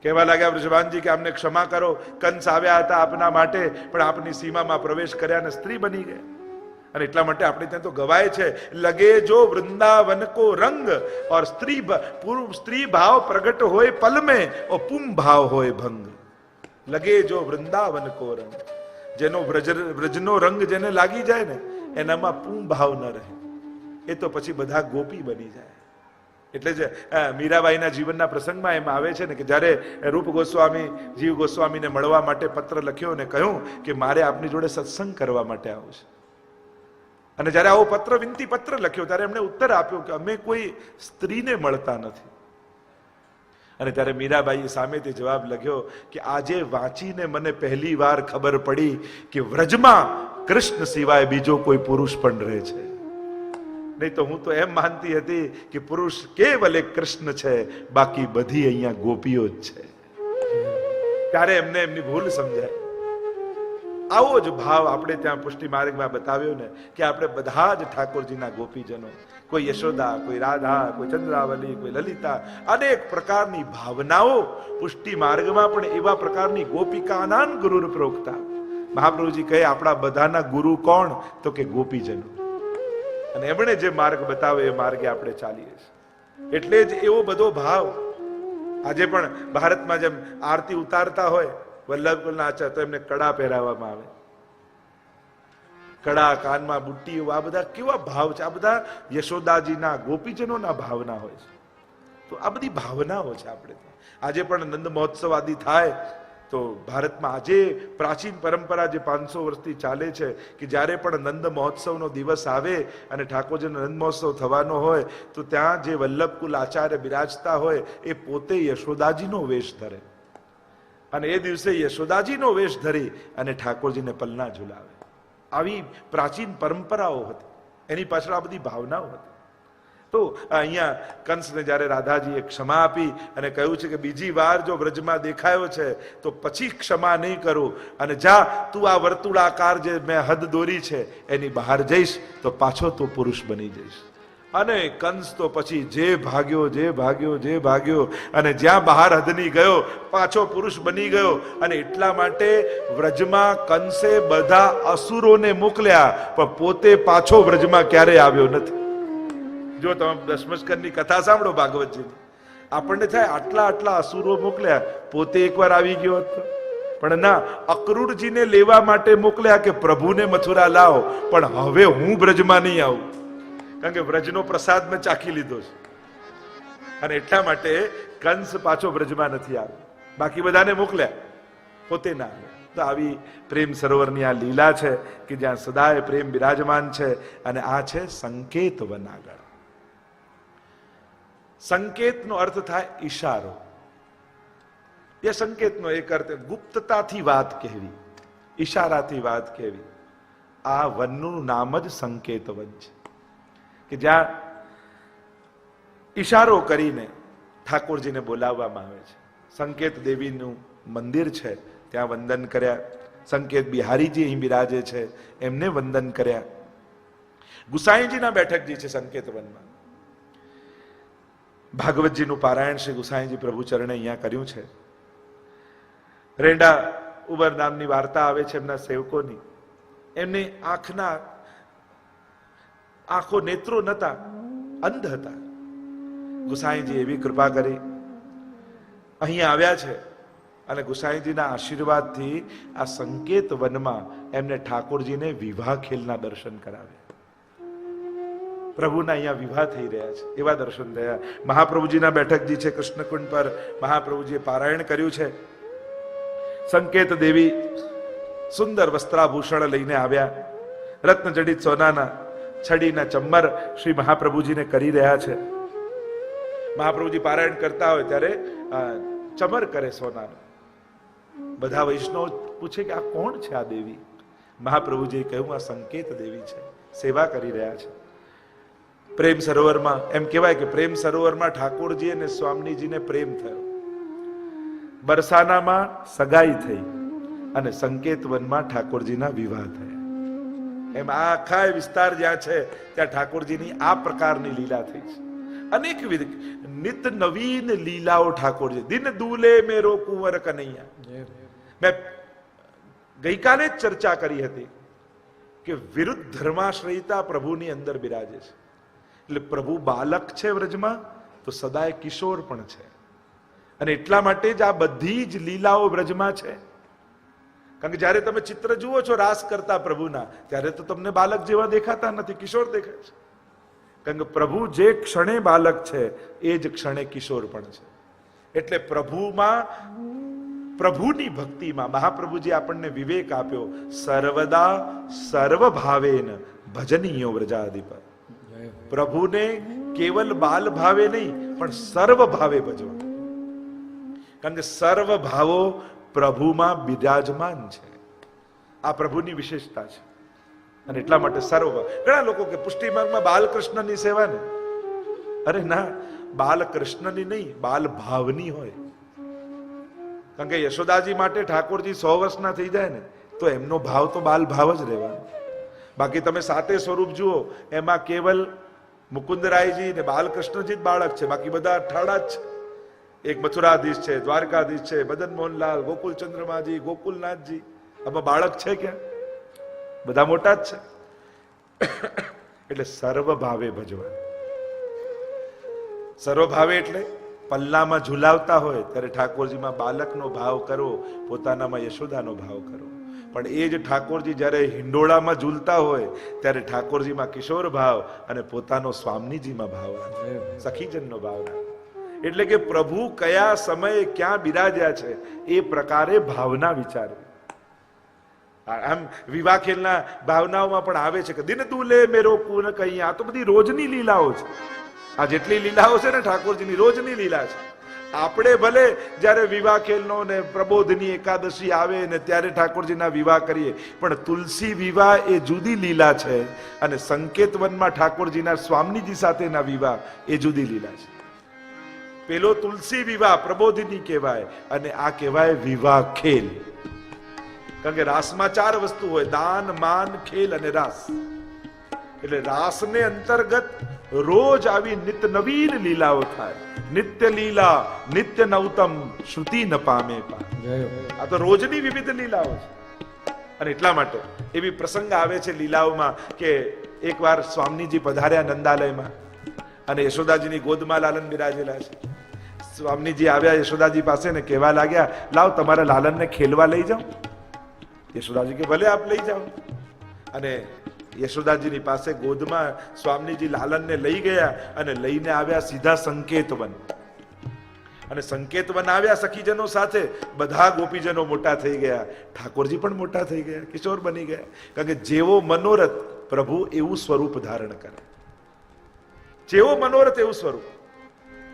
કહેવા લાગ્યા વૃષભાનજી કે અમને ક્ષમા કરો, કંસ આવ્યા હતા આપના માટે, પણ આપની સીમામાં પ્રવેશ કર્યા અને સ્ત્રી બની ગયા. અને એટલા માટે આપણે ત્યાં તો ગવાય છે, લગે જો વૃંદાવન કો રંગ और સ્ત્રી ભાવ પ્રગટ હોય પલ में और पुम भाव હોય ભંગ. લગે જો વૃંદાવન કો રંગ, જેનો વ્રજનો રંગ જેને લાગી જાય ને એનામાં પુમ ભાવ ન રહે, એ તો પછી બધા ગોપી બની જાય. એટલે જ મીરાબાઈના જીવનના પ્રસંગમાં એમ આવે છે ને કે જ્યારે રૂપ ગોસ્વામી જીવ ગોસ્વામીને મળવા માટે પત્ર લખ્યો અને કહ્યું કે મારે આપની જોડે સત્સંગ કરવા માટે આવું છે. અને જ્યારે આવો પત્ર વિનંતી પત્ર લખ્યો ત્યારે એમણે ઉત્તર આપ્યો કે અમે કોઈ સ્ત્રીને મળતા નથી. અને ત્યારે મીરાબાઈએ સામેથી જવાબ લખ્યો કે આજે વાંચીને મને પહેલી વાર ખબર પડી કે વ્રજમાં કૃષ્ણ સિવાય બીજો કોઈ પુરુષ પણ રહે છે. નહીં તો હું તો એમ માનતી હતી કે પુરુષ કેવલ એક કૃષ્ણ છે, બાકી બધી અહીંયા ગોપીઓ જ છે. ત્યારે એમને એમની ભૂલ સમજાય. આવો જ ભાવ આપણે ત્યાં પુષ્ટિ માર્ગમાં બતાવ્યો ને કે આપણે બધા જ ઠાકોરજીના ગોપીજનો, કોઈ યશોદા, કોઈ રાધા, કોઈ ચંદ્રાવલી, કોઈ લલિતા, અનેક પ્રકારની ભાવનાઓ પુષ્ટિ માર્ગમાં પણ એવા પ્રકારની ગોપિકાનાન ગુરુર પ્રોક્તા. મહાપ્રભુજી કહે આપણા બધાના ગુરુ કોણ? તો કે ગોપીજનો. અને એમણે જે માર્ગ બતાવ્યો એ માર્ગે આપણે ચાલીએ છીએ. એટલે જ એવો બધો ભાવ આજે પણ ભારતમાં જેમ આરતી ઉતારતા હોય વલ્લભકુલના આચાર્ય તો એમને કડા પહેરાવવામાં આવે, કડા, કાનમાં બુટ્ટીઓ, આ બધા કેવા ભાવ છે? આ બધા યશોદાજીના ગોપીજનોના ભાવના હોય છે. તો આ બધી ભાવનાઓ છે આપણે. આજે પણ નંદ મહોત્સવ આદિ થાય તો ભારતમાં આજે પ્રાચીન પરંપરા જે 500 વર્ષથી ચાલે છે કે જ્યારે પણ નંદ મહોત્સવનો દિવસ આવે અને ઠાકોરજીનો નંદ મહોત્સવ થવાનો હોય તો ત્યાં જે વલ્લભકુલ આચાર્ય બિરાજતા હોય એ પોતે યશોદાજીનો વેશ ધરે અને એ દિવસે યશોદાજીનો વેશ ધરી અને ઠાકોરજીને પલના ઝુલાવે. આવી પ્રાચીન પરંપરાઓ હતી, એની પાછળ આ બધી ભાવનાઓ હતી. તો અહીંયા કંસને જ્યારે રાધાજીએ ક્ષમા આપી અને કહ્યું છે કે બીજી વાર જો વ્રજમાં દેખાયો છે તો પછી ક્ષમા નહીં કરું, અને જા તું આ વર્તુળાકાર જે મેં હદ દોરી છે એની બહાર જઈશ તો પાછો તું પુરુષ બની જઈશ. અને કંસ તો પછી જે ભાગ્યો અને જ્યાં બહાર હદની ગયો પાછો પુરુષ બની ગયો. અને એટલા માટે વ્રજમાં કંસે બધા અસુરોને મોકલ્યા પણ પોતે પાછો વ્રજમાં ક્યારેય આવ્યો નથી. જો તમે દશમસ્કંદની કથા સાંભળો ભાગવતજીની, આપણને થાય આટલા અસુરો મોકલ્યા, પોતે એકવાર આવી ગયો હતો. પણ ના, અક્રૂરજીને લેવા માટે મોકલ્યા કે પ્રભુને મથુરા લાવો, પણ હવે હું બ્રજમાં નહીં આવું, કારણ કે વ્રજનો પ્રસાદ મેં ચાખી લીધો છે. અને એટલા માટે કંસ પાછો વ્રજમાં નથી આવ્યો. બાકી બધાને મોકલ્યા, પોતે ના આવ્યો. તો આવી પ્રેમ સરોવરની આ લીલા છે કે જ્યાં સદાય પ્રેમ બિરાજમાન છે. અને આ છે સંકેત વનાગળ. સંકેતનો અર્થ થાય ઈશારો. એ સંકેતનો એક અર્થ ગુપ્તતાથી વાત કહેવી, ઈશારાથી વાત કહેવી. આ વનનું નામ જ સંકેત વન છે કે જ્યાં ઈશારો કરીને ઠાકોરજીને બોલાવવામાં આવે છે. સંકેત દેવીનું મંદિર છે, ત્યાં વંદન કર્યા. સંકેત બિહારીજી અહીં બિરાજે છે, એમને વંદન કર્યા. ગુસાઈજીના બેઠકજી છે સંકેત વનમાં. ભાગવતજીનું પારાયણ શ્રી ગુસાઈજી પ્રભુ ચરણે અહીંયા કર્યું છે. રેંડા ઉબર નામની વાર્તા આવે છે એમના સેવકોની. એમની આંખો નેત્રો નતા, અંધ હતા. ગુસાઈજી એવી કૃપા કરી અહીંયા આવ્યા છે અને ગુસાઈજીના આશીર્વાદથી આ સંકેત વનમાં એમને ઠાકોરજીને વિવાહ ખેલના દર્શન કરાવ્યા. પ્રભુના અહીંયા વિવાહ થઈ રહ્યા છે એવા દર્શન થયા. મહાપ્રભુજીના બેઠકજી છે કૃષ્ણકુંડ પર. મહાપ્રભુજીએ પારાયણ કર્યું છે. સંકેત દેવી સુંદર વસ્ત્રાભૂષણ લઈને આવ્યા. રત્નજડિત સોનાના છડીના ચમ્મર શ્રી મહાપ્રભુજીને કરી રહ્યા છે. મહાપ્રભુજી પારાયણ કરતા હોય ત્યારે ચમર કરે સોનાનું. બધા વૈષ્ણવ પૂછે કે આ કોણ છે આ દેવી? મહાપ્રભુજીએ કહ્યું આ સંકેત દેવી છે, સેવા કરી રહ્યા છે. પ્રેમ સરોવરમાં એમ કહેવાય કે પ્રેમ સરોવરમાં ઠાકોરજી અને સ્વામીજીને પ્રેમ થયો. બરસાનામાં સગાઈ થઈ અને સંકેત વનમાં ઠાકોરજીના વિવાહ થયા. એમ આ આખા વિસ્તાર જ્યાં છે ત્યાં ઠાકોરજીની આ પ્રકારની લીલા થઈ છે. અનેકવિધ નિત નવીન લીલાઓ ઠાકોરજી. દિન દૂલે મેરો કુંવર કનૈયા. મેં ગઈકાલે જ ચર્ચા કરી હતી કે વિરુદ્ધ ધર્માશ્રયતા પ્રભુની અંદર બિરાજે છે. એટલે પ્રભુ બાલક છે વ્રજમાં તો સદાય કિશોર પણ છે. અને એટલા માટે જ આ બધી જ લીલાઓ વ્રજમાં છે. કારણ કે જ્યારે તમે ચિત્ર જુઓ છો રાસ કરતા પ્રભુના, ત્યારે તો તમને બાલક જેવા દેખાતા નથી, કિશોર દેખાય છે. કારણ કે પ્રભુ જે ક્ષણે બાલક છે એ જ ક્ષણે કિશોર પણ છે. એટલે પ્રભુમાં, પ્રભુની ભક્તિમાં મહાપ્રભુજી આપણને વિવેક આપ્યો. સર્વદા સર્વ ભાવેન ભજનીયો વ્રજાધિપ. પ્રભુને કેવલ બાલ ભાવે નહીં પણ સર્વ ભાવે ભજવા. કારણ કે સર્વ ભાવો પ્રભુમાં બિરાજમાન છે. આ પ્રભુની વિશેષતા છે. અને એટલા માટે સર્વ. ઘણા લોકો કે પુષ્ટિ માર્ગમાં બાલકૃષ્ણની સેવા ને, અરે ના, બાલકૃષ્ણની નહીં, બાલ ભાવની હોય. કારણ કે યશોદાજી માટે ઠાકોરજી 100 વર્ષના થઈ જાય ને તો એમનો ભાવ તો બાલ ભાવ જ રહેવાનો. બાકી તમે સાતે સ્વરૂપ જુઓ એમાં કેવલ મુકુંદરાયજી ને બાલકૃષ્ણજી જ બાળક છે, બાકી બધા અઠાડા જ છે. એક મથુરાધીશ છે, દ્વારકાધીશ છે, મદન મોહનલાલ, ગોકુલ ચંદ્રમાજી, ગોકુલનાથજી. આમાં બાળક છે ક્યાં? બધા મોટા જ છે. એટલે સર્વ ભાવે ભજવા. સર્વ ભાવે એટલે પલ્લામાં ઝુલાવતા હોય ત્યારે ઠાકોરજીમાં બાલકનો ભાવ કરો, પોતાનામાં યશોદાનો ભાવ કરો. પણ એ જ ઠાકોરજી જ્યારે હિંડોળામાં ઝૂલતા હોય ત્યારે ઠાકોરજીમાં કિશોર ભાવ અને પોતાનો સ્વામીજીમાં ભાવ રાખે, સખીજનનો ભાવ રાખે. એટલે કે પ્રભુ કયા સમયે ક્યાં બિરાજ્યા છે એ પ્રકારે ભાવના વિચારવી. આમ વિવાહ ખેલના ભાવનાઓમાં પણ આવે છે કે દિન દુલે મેરો કુન કહી. આ તો બધી રોજની લીલાઓ છે. આ જેટલી લીલાઓ છે ને ઠાકોરજીની રોજની લીલા છે. આપણે ભલે જ્યારે વિવાહ ખેલનો ને પ્રબોધની એકાદશી આવે ને ત્યારે ઠાકોરજીના વિવાહ કરીએ, પણ તુલસી વિવાહ એ જુદી લીલા છે અને સંકેતવનમાં ઠાકોરજીના સ્વામીજી સાથેના વિવાહ એ જુદી લીલા છે. પેલો તુલસી વિવાહ પ્રબોધિની કહેવાય અને આ કહેવાય વિવાહ ખેલ. કારણ કે રાસમાં 4 વસ્તુ હોય: દાન, માન, ખેલ અને રાસ. એટલે રાસને અંતર્ગત રોજ આવી નિત્ય નવીન લીલાઓ થાય. નિત્ય લીલા નિત્ય નવતમ શ્રુતિ ન પામે પા. આ તો રોજની વિવિધ લીલાઓ છે. અને એટલા માટે એવી પ્રસંગ આવે છે લીલાઓમાં કે એકવાર સ્વામીજી પધાર્યા નંદાલયમાં અને યશોદાજીની ગોદમાં લાલન બિરાજેલા છે. સ્વામીજી આવ્યા યશોદાજી પાસે ને કહેવા લાગ્યા, લાવ તમારા લાલનને ખેલવા લઈ જાઓ. યશોદાજી કે ભલે આપ લઈ જાઓ. અને યશોદાજીની પાસે ગોદમાં સ્વામીજી લાલનને લઈ ગયા અને લઈને આવ્યા સીધા સંકેતવન. અને સંકેતવન આવ્યા સખીજનો સાથે. બધા ગોપીજનો મોટા થઈ ગયા, ઠાકોરજી પણ મોટા થઈ ગયા, કિશોર બની ગયા. કારણ કે જેવો મનોરથ પ્રભુ એવું સ્વરૂપ ધારણ કરે. જેવો મનોરથ એવું સ્વરૂપ.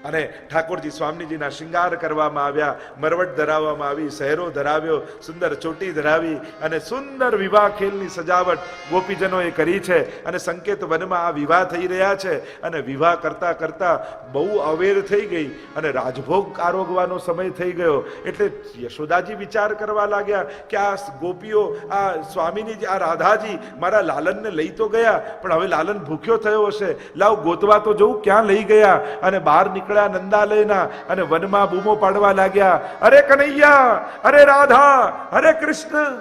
અને ઠાકોરજી સ્વામીજીના શૃંગાર કરવામાં આવ્યા, મરવટ ધરાવવામાં આવી, સહેરો ધરાવ્યો, સુંદર ચોટી ધરાવી અને સુંદર વિવાહ ખેલની સજાવટ ગોપીજનોએ કરી છે. અને સંકેત વનમાં આ વિવાહ થઈ રહ્યા છે અને વિવાહ કરતા કરતા બહુ અવેર થઈ ગઈ અને રાજભોગ આરોગવાનો સમય થઈ ગયો. એટલે યશોદાજી વિચાર કરવા લાગ્યા કે આ ગોપીઓ, આ સ્વામીની, આ રાધાજી મારા લાલનને લઈ તો ગયા, પણ હવે લાલન ભૂખ્યો થયો હશે, લાવ ગોતવા તો જવું, ક્યાં લઈ ગયા. અને બહાર નીકળ્યા નંદાલયના અને વનમાં બૂમો પાડવા લાગ્યા, અરે કનૈયા, અરે રાધા, અરે કૃષ્ણ.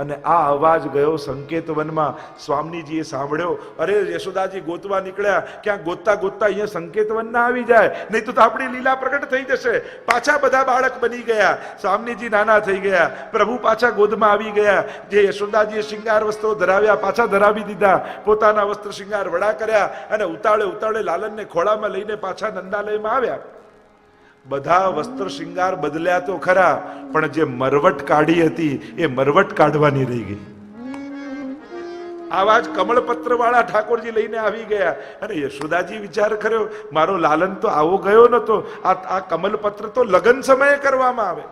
અને આ અવાજ ગયો સંકેત વનમાં. સ્વામીજીએ સાંભળ્યો, અરે યશોદાજી ગોતવા નીકળ્યા, ક્યાં ગોતતા ગોતતા અહીંયા સંકેત વનના આવી જાય, નહીં તો આપણી લીલા પ્રગટ થઈ જશે. પાછા બધા બાળક બની ગયા, સ્વામીજી નાના થઈ ગયા, પ્રભુ પાછા ગોદમાં આવી ગયા. જે યશોદાજીએ શિંગાર વસ્ત્રો ધરાવ્યા પાછા ધરાવી દીધા, પોતાના વસ્ત્ર શિંગાર વડા કર્યા અને ઉતાળે ઉતાળે લાલનને ખોળામાં લઈને પાછા નંદાલયમાં આવ્યા. બધા વસ્ત્ર શિંગાર બદલ્યા તો ખરા, પણ જે મરવટ કાઢી હતી એ મરવટ કાઢવાની રહી ગઈ. આવા જ કમળપત્ર વાળા ઠાકોરજી લઈને આવી ગયા. અને યશોદાજી વિચાર કર્યો, મારો લાલન તો આવો ગયો નતો, આ કમલપત્ર તો લગ્ન સમયે કરવામાં આવે.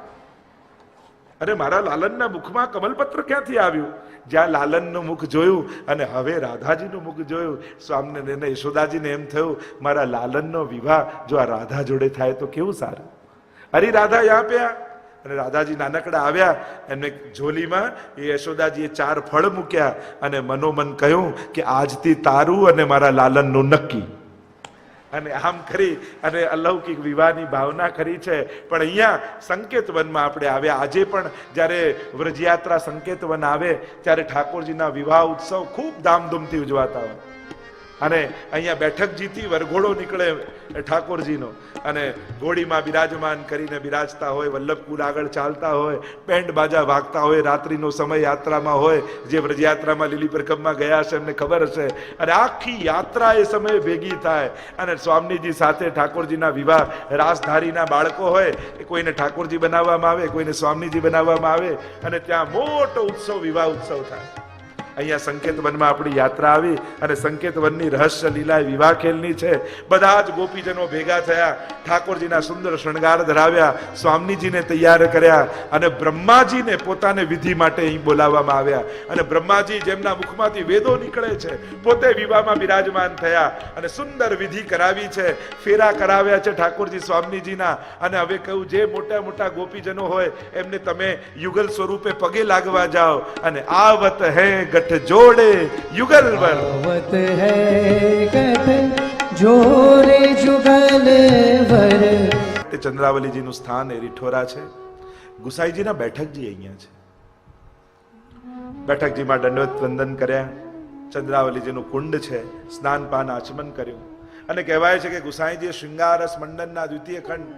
અરે મારા લાલનના મુખમાં કમલપત્ર ક્યાંથી આવ્યું? જ્યાં લાલનનું મુખ જોયું અને હવે રાધાજીનું મુખ જોયું, સ્વામીને યશોદાજીને એમ થયું, મારા લાલનનો વિવાહ જો આ રાધા જોડે થાય તો કેવું સારું. અરે રાધા યાં પે આ. અને રાધાજી નાનકડા આવ્યા, એમને ઝોલીમાં યશોદાજીએ 4 ફળ મૂક્યા અને મનોમન કહ્યું કે આજથી તારું અને મારા લાલનનું નક્કી. અને આમ કરી અને અલૌકિક વિવાહની ભાવના કરી છે. પણ અહીંયા સંકેત વનમાં આપણે આવ્યા. આજે પણ જ્યારે વ્રજયાત્રા સંકેત વન આવે ત્યારે ઠાકોરજીના વિવાહ ઉત્સવ ખૂબ ધામધૂમથી ઉજવાતા હોય. અને અહીંયા બેઠકજીથી વરઘોડો નીકળે ઠાકોરજીનો અને ઘોડીમાં બિરાજમાન કરીને બિરાજતા હોય, વલ્લભકુલ આગળ ચાલતા હોય, બેન્ડ બાજા વાગતા હોય, રાત્રિનો સમય યાત્રામાં હોય. જે વ્રજયાત્રામાં લીલી પરકમમાં ગયા હશે એમને ખબર હશે. અને આખી યાત્રા એ સમયે ભેગી થાય અને સ્વામીજી સાથે ઠાકોરજીના વિવાહ, રાસધારીના બાળકો હોય, કોઈને ઠાકોરજી બનાવવામાં આવે, કોઈને સ્વામીજી બનાવવામાં આવે અને ત્યાં મોટો ઉત્સવ, વિવાહ ઉત્સવ થાય. અહીંયા સંકેત વનમાં આપણી યાત્રા આવી અને સંકેત વનની રહસ્ય લીલા વિવાહ ખેલની છે. બધા જ ગોપીજનો ભેગા થયા, ઠાકોરજીના સુંદર શણગાર ધરાવ્યા, સ્વામીજીને તૈયાર કર્યા અને બ્રહ્માજીને પોતાને વિધિ માટે અહીં બોલાવવામાં આવ્યા. અને બ્રહ્માજી જેમના મુખમાંથી વેદો નીકળે છે, પોતે વિવાહમાં બિરાજમાન થયા અને સુંદર વિધિ કરાવી છે, ફેરા કરાવ્યા છે ઠાકોરજી સ્વામીજીના. અને હવે કહ્યું, જે મોટા મોટા ગોપીજનો હોય એમને તમે યુગલ સ્વરૂપે પગે લાગવા જાઓ. અને આવત હે જોડે યુગલવર, આવત હૈ ગઠ જોડે યુગલવર. તે ચંદ્રાવલીજીનું સ્થાન એ રીઠોરા છે. ગુસાઈજીના બેઠકજી અહીંયા છે. બેઠકજીમાં દંડવત વંદન કર્યા. ચંદ્રાવલીજીનું કુંડ છે, સ્નાનપાન આચમન કર્યું. અને કહેવાય છે કે ગુસાઈજીએ શૃંગારસ મંડનના દ્વિતીય ખંડ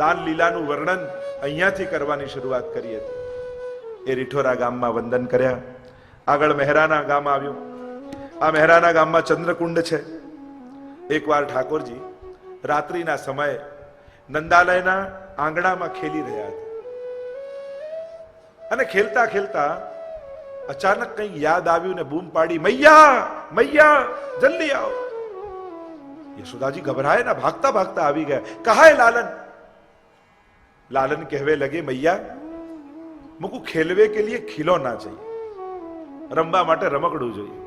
દાન લીલાનું વર્ણન અહીંયાથી કરવાની શરૂઆત કરી હતી. એ રીઠોરા ગામમાં વંદન કર્યા. આગળ મહેરાના ગામ આવ્યું. આ મહેરાના ગામમાં ચંદ્રકુંડ છે. એકવાર ઠાકોરજી રાત્રિના સમયે નંદાલયના આંગણામાં ખેલી રહ્યા હતા અને ખેલતા ખેલતા અચાનક કંઈક યાદ આવ્યું ને બૂમ પાડી, મૈયા મૈયા જલ્દી આવો. યશોદાજી ગભરાય ના ભાગતા ભાગતા આવી ગયા. કહા હે લાलन? लालन कहवे लगे, मैया मुझको खेलवे के लिए खिलौना चाहिए, रमवा माटे रमकड़ू જોઈએ.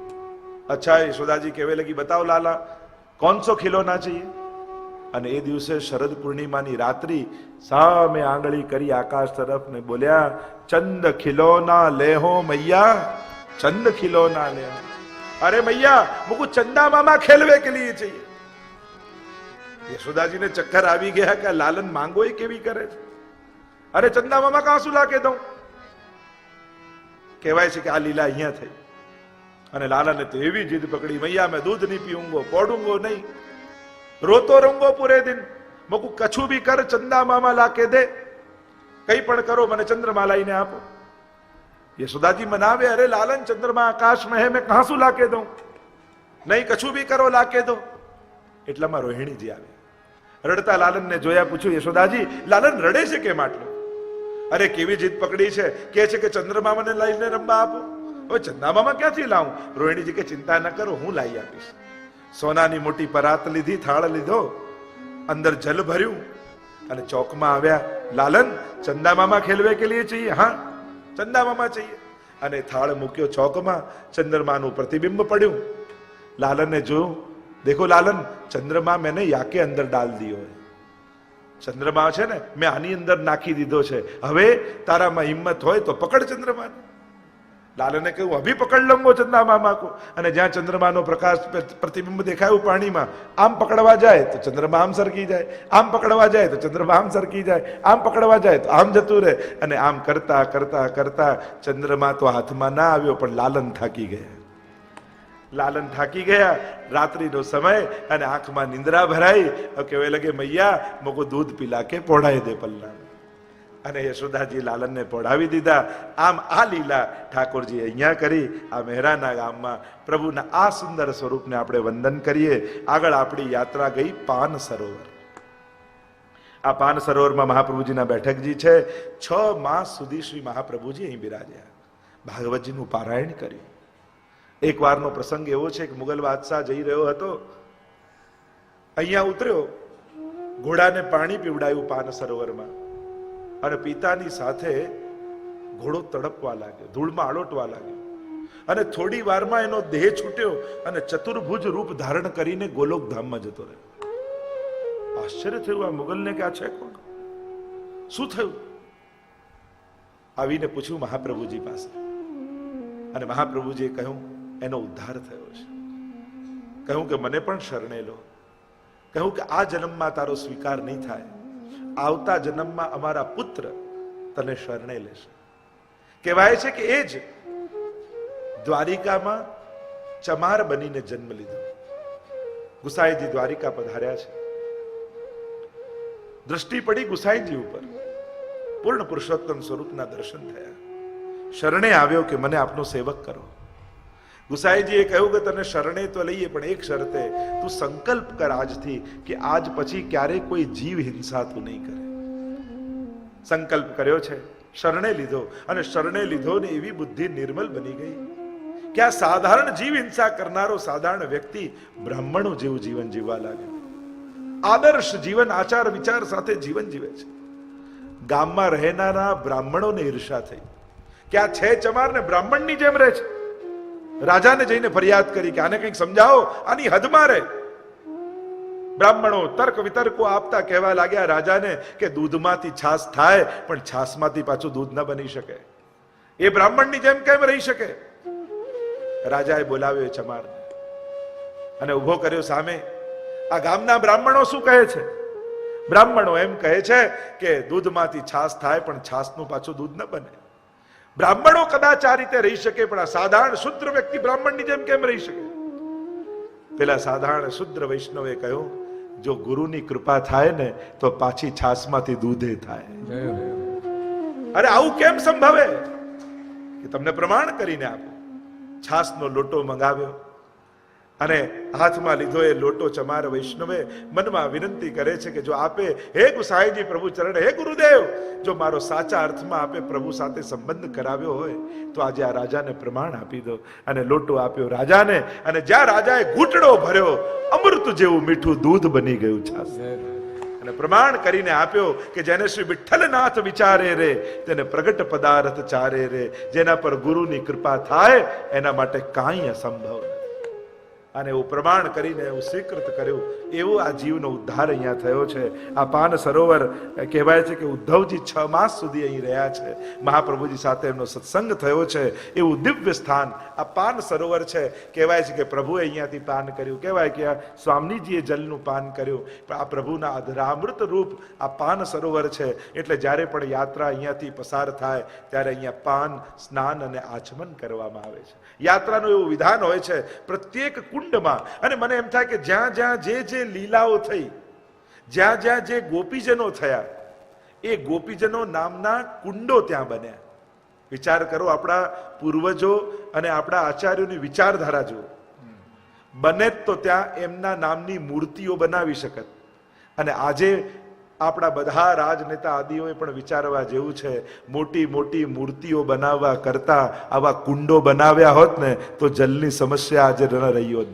अच्छा, यशोदाजी कहवे लगी, बताओ लाला कौन સો खिलौना चाहिए? અને એ દિવસે શરદ પૂર્ણિમાની રાત્રિ સામે આંગળી કરી આકાશ તરફ ને બોલ્યા, ચંદ ખિલौना ले हो मैया, चंद खिलौना ले हो. अरे मैया मुझको चंदा मामा खेलवे के लिए चाहिए. यशोदाजी ने चक्कर આવી ગયા કે લાલન માંગો એ કેવી કરે છે. અરે ચંદા મામા કાં શું લાકે દઉં? કહેવાય છે કે આ લીલા અહીંયા થઈ અને લાલાને તો એવી જીદ પકડી, મૈયા મેં दूध नहीं पीऊंगा, पौड़ूंगा नहीं, रोतो रहूंगा पूरे दिन, मुझको कछु भी कर चंदा मामा लाके दे, कहीं पण करो મને ચંદ્રમા લાઈને આપો. यशोदाजी मनावे, अरे लालन चंद्रमा आकाश में है, मैं कहां सु लाके दूं? नहीं, कछु भी करो लाके दो. એટલામાં રોહિણીજી આવે. રડતા લાલનને જોયા પૂછ્યું, યશોદાજી લાલન રડે છે કેમ આટલું? અરે કેવી જીદ પકડી છે, કે છે કે ચંદ્રમામાને લઈને રમવા આપો. હવે ચંદ્રમામા ક્યાંથી લાવું? રોહિણીજી કે ચિંતા ન કરો, હું લાવી આપીશ. સોનાની મોટી પરાત લીધી, થાળ લીધો અંદર જલ ભર્યું અને ચોકમાં આવ્યા. લાલન, ચંદા મામા ખેલવે કે લીએ चाहिए? હા, ચંદા મામા चाहिए. અને થાળ મૂક્યો ચોકમાં, ચંદ્રમાનું પ્રતિબિંબ પડ્યું. લાલને જોયું, દેખો લાલન, ચંદ્रमा मैंने याके अंदर डाल दियो है. ચંદ્રમા છે ને મેં આની અંદર નાખી દીધો છે. હવે તારામાં હિંમત હોય તો પકડ ચંદ્રમાને. લાલને કહ્યું, અભી પકડ લંગો ચંદા મામા કો. અને જ્યાં ચંદ્રમાનો પ્રકાશ પ્રતિબિંબ દેખાયું પાણીમાં, આમ પકડવા જાય તો ચંદ્રમા આમ સરકી જાય, આમ પકડવા જાય તો ચંદ્રમા આમ સરકી જાય, આમ પકડવા જાય તો આમ જતું રહે. અને આમ કરતા કરતા કરતા ચંદ્રમા તો હાથમાં ના આવ્યો, પણ લાલન થાકી ગયા. લાલન થાકી ગયા. રાત્રિનો સમય અને આંખમાં નિંદ્રા ભરાઈ. કહેવા લગે, મૈયા મોકો દૂધ પીલા કે પોઢાઈ દે પલ્લા. અને યશોદાજી લાલનને પોઢાવી દીધા. આમ આ લીલા ઠાકોરજી અહીંયા કરી. આ મહેરાના ગામમાં પ્રભુના આ સુંદર સ્વરૂપને આપણે વંદન કરીએ. આગળ આપણી યાત્રા ગઈ પાન સરોવર. આ પાન સરોવરમાં મહાપ્રભુજીના બેઠકજી છે. 6 માસ સુધી શ્રી મહાપ્રભુજી અહીં બિરાજ્યા. ભાગવતજીનું પારાયણ કર્યું. એક વારનો પ્રસંગ એવો છે કે મુગલ બાદશાહ જઈ રહ્યો હતો, અહીંયા ઉતર્યો, ઘોડાને પાણી પીવડાયું પાન સરોવરમાં, અને પિતાની સાથે ઘોડો તડપવા લાગ્યો, ધૂળમાં આળોટવા લાગ્યો. અને થોડી વારમાં એનો દેહ છૂટ્યો અને ચતુર્ભુજ રૂપ ધારણ કરીને ગોલોક ધામમાં જતો રહ્યો. આશ્ચર્ય થયું આ મુગલને કે આ છે કોણ, શું થયું? આવીને પૂછ્યું મહાપ્રભુજી પાસે. અને મહાપ્રભુજીએ કહ્યું, એનો ઉદ્ધાર થયો છે. કહ્યું કે મને પણ શરણે લો. કહ્યું કે આ જન્મમાં તારો સ્વીકાર નહીં થાય, આવતા જન્મમાં અમારા પુત્ર તને શરણે લેશે. કહેવાય છે કે એ જ દ્વારિકામાં ચમાર બનીને જન્મ લીધો. ગુસાઈજી દ્વારિકા પધાર્યા છે. દ્રષ્ટિ પડી ગુસાઈજી ઉપર, પૂર્ણ પુરુષોત્તમ સ્વરૂપના દર્શન થયા. શરણે આવ્યો કે મને આપનો સેવક કરો. ગુસાઈજીએ કહ્યું કે તને શરણે તો લઈએ, પણ એક શરતે, તું સંકલ્પ કર આજથી કે આજ પછી ક્યારેય કોઈ જીવ હિંસા તું નહીં કરે. સંકલ્પ કર્યો છે, શરણે લીધો. અને શરણે લીધો ને એવી બુદ્ધિ નિર્મલ બની ગઈ કે આ સાધારણ જીવ હિંસા કરનારો સાધારણ વ્યક્તિ બ્રાહ્મણો જેવું જીવન જીવવા લાગ્યો. આદર્શ જીવન, આચાર વિચાર સાથે જીવન જીવે છે. ગામમાં રહેનારા બ્રાહ્મણોને ઈર્ષા થઈ કે આ છે ચમાર ને બ્રાહ્મણની જેમ રહે છે. રાજાને જઈને ફરિયાદ કરી કે આને કંઈક સમજાવો, આની હદમાં રહે. બ્રાહ્મણો તર્ક વિતર્કો આપતા કહેવા લાગ્યા રાજાને કે દૂધમાંથી છાશ થાય, પણ છાશમાંથી પાછું દૂધ ન બની શકે. એ બ્રાહ્મણની જેમ કેમ રહી શકે? રાજાએ બોલાવ્યો એ ચમારને અને ઉભો કર્યો સામે. આ ગામના બ્રાહ્મણો શું કહે છે? બ્રાહ્મણો એમ કહે છે કે દૂધમાંથી છાશ થાય, પણ છાશનું પાછું દૂધ ન બને. બ્રાહ્મણો કદાચ આ રીતે રહી શકે, પણ આ સાધારણ શુદ્ર વ્યક્તિ બ્રાહ્મણની જેમ કેમ રહી શકે? પેલા સાધારણ શુદ્ર વૈષ્ણવે કહ્યું, જો ગુરુની કૃપા થાય ને તો પાછી છાશમાંથી દૂધે થાય. અરે આવું કેમ સંભવે? કે તમને પ્રમાણ કરીને આપો. છાશનો લોટો મંગાવ્યો અને હાથમાં લીધો. એ લોટો ચમાર વૈષ્ણવે મનમાં વિનંતી કરે છે કે જો આપે, હે ગુસાઈજી પ્રભુ ચરણ, હે ગુરુદેવ, જો મારો સાચા અર્થમાં આપે પ્રભુ સાથે સંબંધ કરાવ્યો હોય તો આજે આ રાજાને પ્રમાણ આપી દો. અને લોટો આપ્યો રાજાને, અને જ્યાં રાજાએ ઘૂંટડો ભર્યો, અમૃત જેવું મીઠું દૂધ બની ગયું છાશ. અને પ્રમાણ કરીને આપ્યો કે જેને શ્રી વિઠ્ઠલનાથ વિચારે રે તેને પ્રગટ પદાર્થ ચારે રે. જેના પર ગુરુની કૃપા થાય એના માટે કાંઈ અસંભવ નથી. અને એવું પ્રમાણ કરીને એવું સ્વીકૃત કર્યું. એવો આ જીવનો ઉદ્ધાર અહીંયા થયો છે. આ પાન સરોવર કહેવાય છે કે ઉદ્ધવજી 6 માસ સુધી અહીં રહ્યા છે. મહાપ્રભુજી સાથે એમનો સત્સંગ થયો છે. એવું દિવ્ય સ્થાન આ પાન સરોવર છે. કહેવાય છે કે પ્રભુએ અહીંયાથી પાન કર્યું. કહેવાય કે આ સ્વામીજીએ જલનું પાન કર્યું. પણ આ પ્રભુના અધરામૃત રૂપ આ પાન સરોવર છે. એટલે જ્યારે પણ યાત્રા અહીંયાથી પસાર થાય ત્યારે અહીંયા પાન, સ્નાન અને આચમન કરવામાં આવે છે. યાત્રાનું એવું વિધાન હોય છે પ્રત્યેક કુંડમાં. અને મને એમ થાય કે જ્યાં જ્યાં જે લીલાઓ થઈ, જ્યાં જ્યાં જે ગોપીજનો થયા, એ ગોપીજનો નામના કુંડો ત્યાં બન્યા. વિચાર કરો, આપણા પૂર્વજો અને આપણા આચાર્યોની વિચારધારા જુઓ. બને તો ત્યાં એમના નામની મૂર્તિઓ બનાવી શકત. અને આજે આપણા બધા રાજનેતા આદિઓએ પણ વિચારવા જેવું છે. મોટી મોટી મૂર્તિઓ બનાવવા કરતા આવા કુંડો બનાવ્યા હોત ને તો જલની સમસ્યા આજે ન રહી હોત.